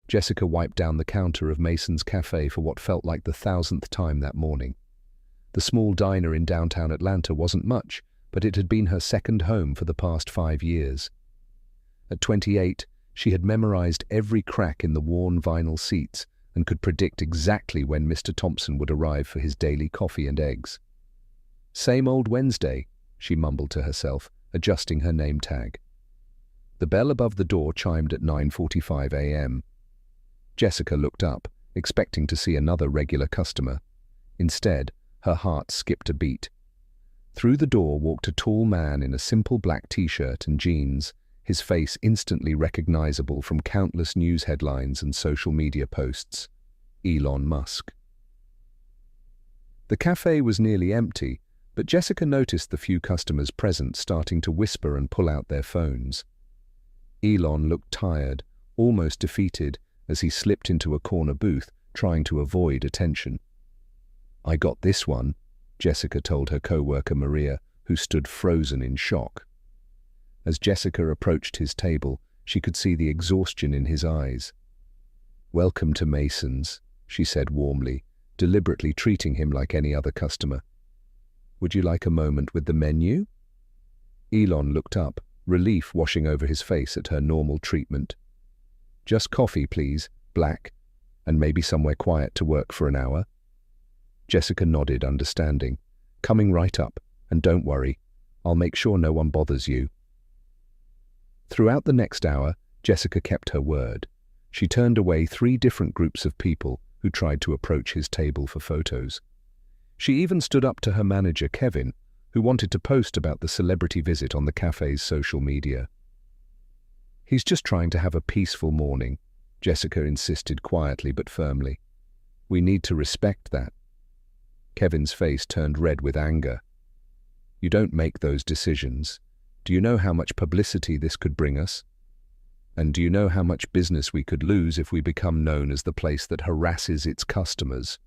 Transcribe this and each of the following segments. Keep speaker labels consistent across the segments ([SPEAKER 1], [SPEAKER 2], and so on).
[SPEAKER 1] Jessica wiped down the counter of Mason's Cafe for what felt like the 1,000th time that morning. The small diner in downtown Atlanta wasn't much, but it had been her second home for the past 5 years. At 28, she had memorized every crack in the worn vinyl seats and could predict exactly when Mr. Thompson would arrive for his daily coffee and eggs. "Same old Wednesday," she mumbled to herself, adjusting her name tag. The bell above the door chimed at 9:45 a.m. Jessica looked up, expecting to see another regular customer. Instead, her heart skipped a beat. Through the door walked a tall man in a simple black t-shirt and jeans, his face instantly recognizable from countless news headlines and social media posts. Elon Musk. The cafe was nearly empty, but Jessica noticed the few customers present starting to whisper and pull out their phones. Elon looked tired, almost defeated, as he slipped into a corner booth, trying to avoid attention. "I got this one," Jessica told her co-worker Maria, who stood frozen in shock. As Jessica approached his table, she could see the exhaustion in his eyes. "Welcome to Mason's," she said warmly, deliberately treating him like any other customer. "Would you like a moment with the menu?" Elon looked up, relief washing over his face at her normal treatment. "Just coffee, please, black, and maybe somewhere quiet to work for an hour." Jessica nodded, understanding. "Coming right up, and don't worry, I'll make sure no one bothers you." Throughout the next hour, Jessica kept her word. She turned away 3 different groups of people who tried to approach his table for photos. She even stood up to her manager, Kevin, who wanted to post about the celebrity visit on the cafe's social media. "He's just trying to have a peaceful morning," Jessica insisted quietly but firmly. "We need to respect that." Kevin's face turned red with anger. "You don't make those decisions. Do you know how much publicity this could bring us? And do you know how much business we could lose if we become known as the place that harasses its customers?"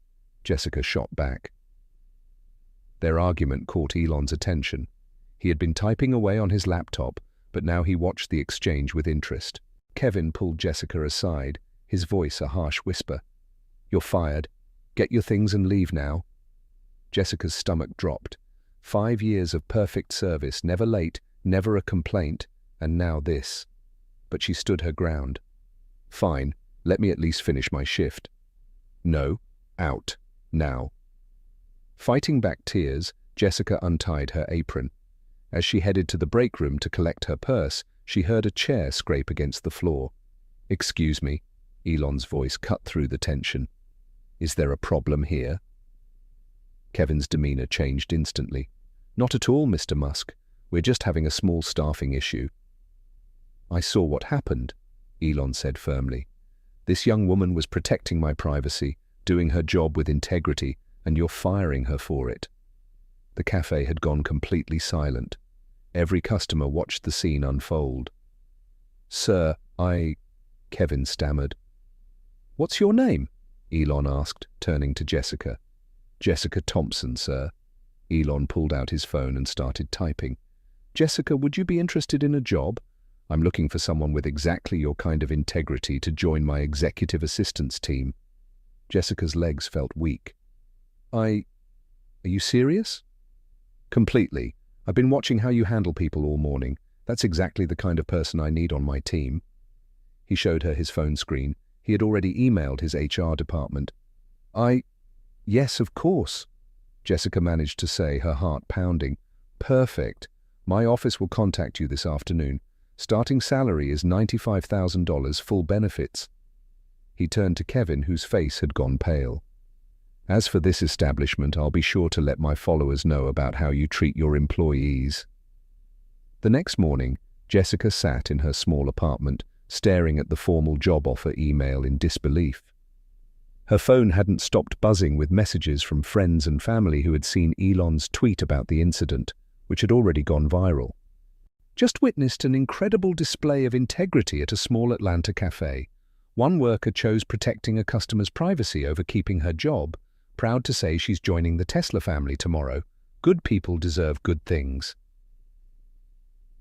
[SPEAKER 1] Jessica shot back. Their argument caught Elon's attention. He had been typing away on his laptop, but now he watched the exchange with interest. Kevin pulled Jessica aside, his voice a harsh whisper. "You're fired. Get your things and leave now." Jessica's stomach dropped. 5 years of perfect service, never late, never a complaint, and now this. But she stood her ground. "Fine, let me at least finish my shift." "No, out, now." Fighting back tears, Jessica untied her apron. As she headed to the break room to collect her purse, she heard a chair scrape against the floor. "Excuse me," Elon's voice cut through the tension. "Is there a problem here?" Kevin's demeanor changed instantly. "Not at all, Mr. Musk. We're just having a small staffing issue." "I saw what happened," Elon said firmly. "This young woman was protecting my privacy, doing her job with integrity, and you're firing her for it." The cafe had gone completely silent. Every customer watched the scene unfold. "Sir, Kevin stammered. "What's your name?" Elon asked, turning to Jessica. "Jessica Thompson, sir." Elon pulled out his phone and started typing. "Jessica, would you be interested in a job? I'm looking for someone with exactly your kind of integrity to join my executive assistance team." Jessica's legs felt weak. Are you serious?" "Completely. I've been watching how you handle people all morning. That's exactly the kind of person I need on my team." He showed her his phone screen. He had already emailed his HR department. Yes, of course," Jessica managed to say, her heart pounding. "Perfect. My office will contact you this afternoon. Starting salary is $95,000, full benefits." He turned to Kevin, whose face had gone pale. "As for this establishment, I'll be sure to let my followers know about how you treat your employees." The next morning, Jessica sat in her small apartment, staring at the formal job offer email in disbelief. Her phone hadn't stopped buzzing with messages from friends and family who had seen Elon's tweet about the incident, which had already gone viral. "Just witnessed an incredible display of integrity at a small Atlanta cafe. One worker chose protecting a customer's privacy over keeping her job, proud to say she's joining the Tesla family tomorrow. Good people deserve good things."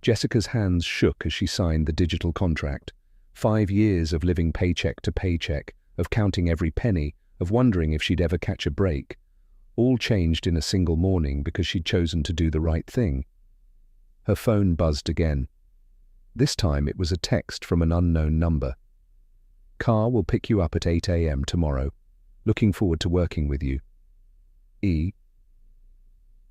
[SPEAKER 1] Jessica's hands shook as she signed the digital contract. 5 years of living paycheck to paycheck, of counting every penny, of wondering if she'd ever catch a break, all changed in a single morning because she'd chosen to do the right thing. Her phone buzzed again. This time it was a text from an unknown number. "Car will pick you up at 8 a.m. tomorrow. Looking forward to working with you. E."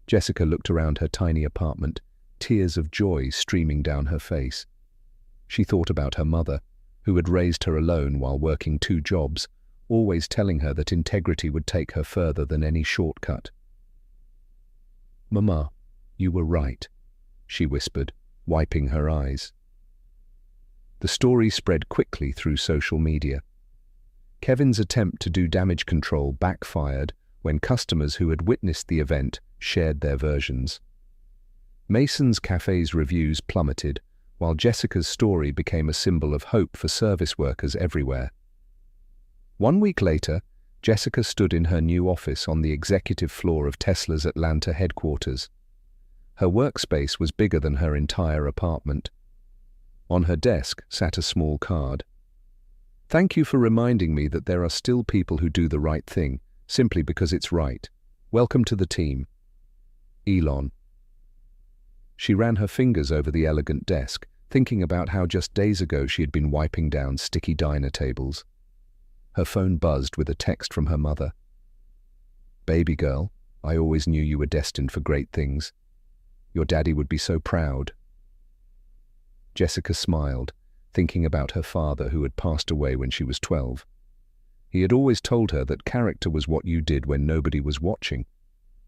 [SPEAKER 1] Jessica looked around her tiny apartment, tears of joy streaming down her face. She thought about her mother, who had raised her alone while working 2 jobs, always telling her that integrity would take her further than any shortcut. "Mama, you were right," she whispered, wiping her eyes. The story spread quickly through social media. Kevin's attempt to do damage control backfired when customers who had witnessed the event shared their versions. Mason's cafe's reviews plummeted, while Jessica's story became a symbol of hope for service workers everywhere. 1 week later, Jessica stood in her new office on the executive floor of Tesla's Atlanta headquarters. Her workspace was bigger than her entire apartment. On her desk sat a small card. "Thank you for reminding me that there are still people who do the right thing, simply because it's right. Welcome to the team. Elon." She ran her fingers over the elegant desk, thinking about how just days ago she had been wiping down sticky diner tables. Her phone buzzed with a text from her mother. "Baby girl, I always knew you were destined for great things. Your daddy would be so proud." Jessica smiled, thinking about her father who had passed away when she was 12. He had always told her that character was what you did when nobody was watching.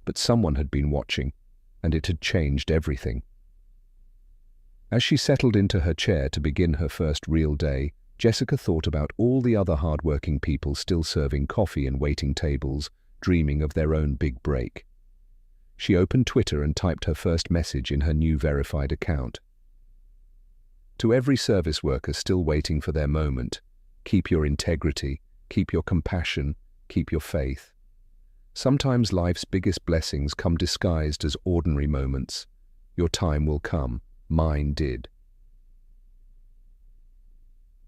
[SPEAKER 1] But someone had been watching, and it had changed everything. As she settled into her chair to begin her first real day, Jessica thought about all the other hard-working people still serving coffee and waiting tables, dreaming of their own big break. She opened Twitter and typed her first message in her new verified account. "To every service worker still waiting for their moment, keep your integrity, keep your compassion, keep your faith. Sometimes life's biggest blessings come disguised as ordinary moments. Your time will come. Mine did."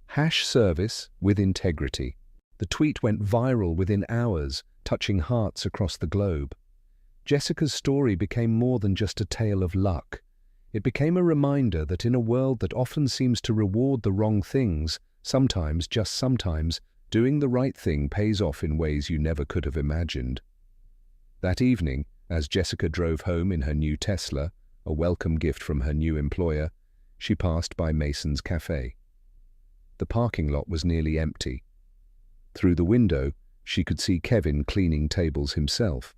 [SPEAKER 1] #service with integrity. The tweet went viral within hours, touching hearts across the globe. Jessica's story became more than just a tale of luck. It became a reminder that in a world that often seems to reward the wrong things, sometimes, just sometimes, doing the right thing pays off in ways you never could have imagined. That evening, as Jessica drove home in her new Tesla, a welcome gift from her new employer, she passed by Mason's cafe. The parking lot was nearly empty. Through the window, she could see Kevin cleaning tables himself.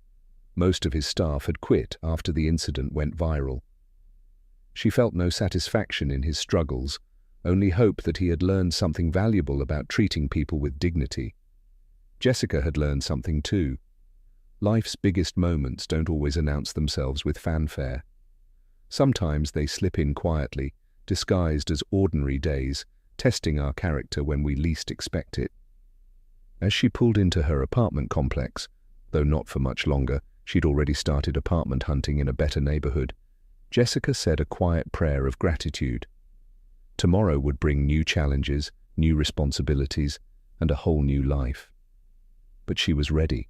[SPEAKER 1] Most of his staff had quit after the incident went viral. She felt no satisfaction in his struggles, only hope that he had learned something valuable about treating people with dignity. Jessica had learned something too. Life's biggest moments don't always announce themselves with fanfare. Sometimes they slip in quietly, disguised as ordinary days, testing our character when we least expect it. As she pulled into her apartment complex, though not for much longer, she'd already started apartment hunting in a better neighborhood, Jessica said a quiet prayer of gratitude. Tomorrow would bring new challenges, new responsibilities, and a whole new life. But she was ready.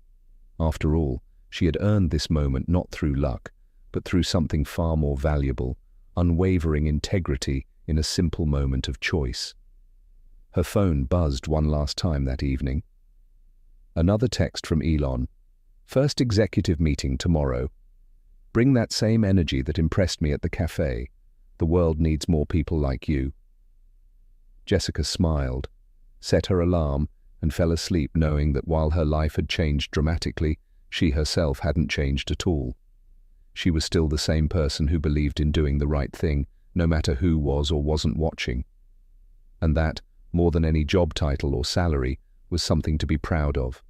[SPEAKER 1] After all, she had earned this moment not through luck, but through something far more valuable, unwavering integrity in a simple moment of choice. Her phone buzzed one last time that evening. Another text from Elon. "First executive meeting tomorrow. Bring that same energy that impressed me at the cafe. The world needs more people like you." Jessica smiled, set her alarm, and fell asleep knowing that while her life had changed dramatically, she herself hadn't changed at all. She was still the same person who believed in doing the right thing, no matter who was or wasn't watching. And that, more than any job title or salary, was something to be proud of.